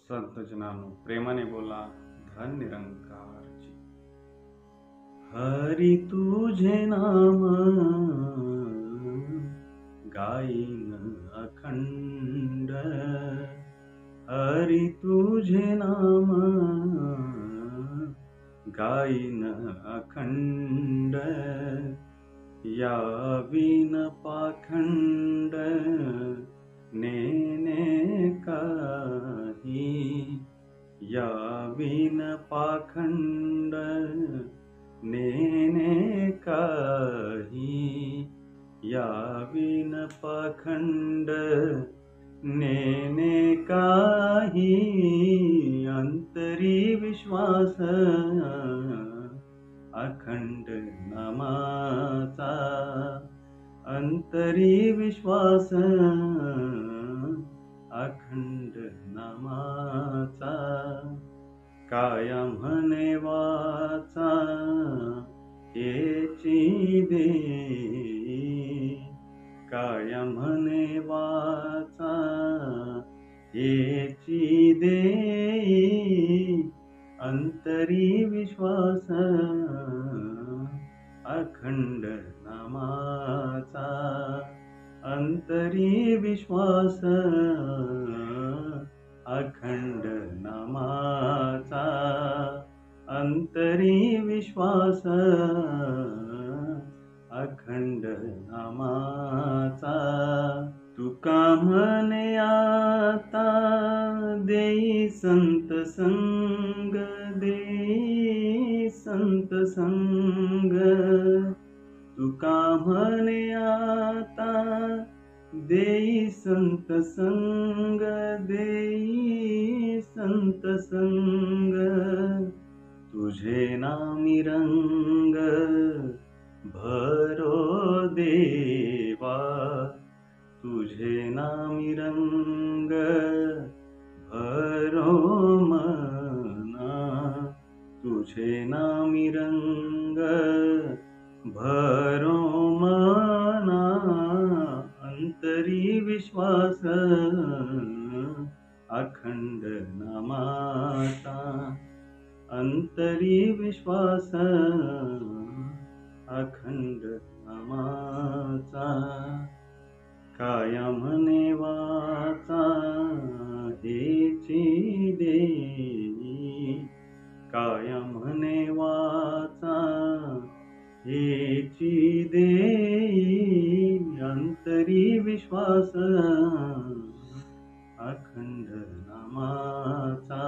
संतजनानो प्रेमाने बोला धन निरंकारची. हरी तुझे नाम गाईन अखंड, हरी तुझे नाम गाईन अखंड, याविन पाखंड नेने काही, याविन पाखंड नेने काही, याविन पाखंड नेने काही. अंतरी विश्वास अखंड नामाचा, अंतरी विश्वास अखंड नामाचा. काया म्हणे वाचा हेची देई, काया म्हणे वाचा हेची देई. अंतरी विश्वास अखंड नामाचा, अंतरी विश्वास अखंड नामाचा, अंतरी विश्वास अखंड नामाचा. तुका म्हणे आता देई संत संग, देई संत संग. तुका म्हणे आता देई संत संग, देई संत संग. तुझे नामी रंग भरो देवा, तुझे नामी रंग भरो मना, तुझे नामी रंग भरो मना. अंतरी विश्वास अखंड नामाचा, अंतरी विश्वास अखंड नामाचा. काया म्हणे वाचा हेची देई, काया म्हणे वाचा हेची देई. अंतरी विश्वास अखंड नामाचा,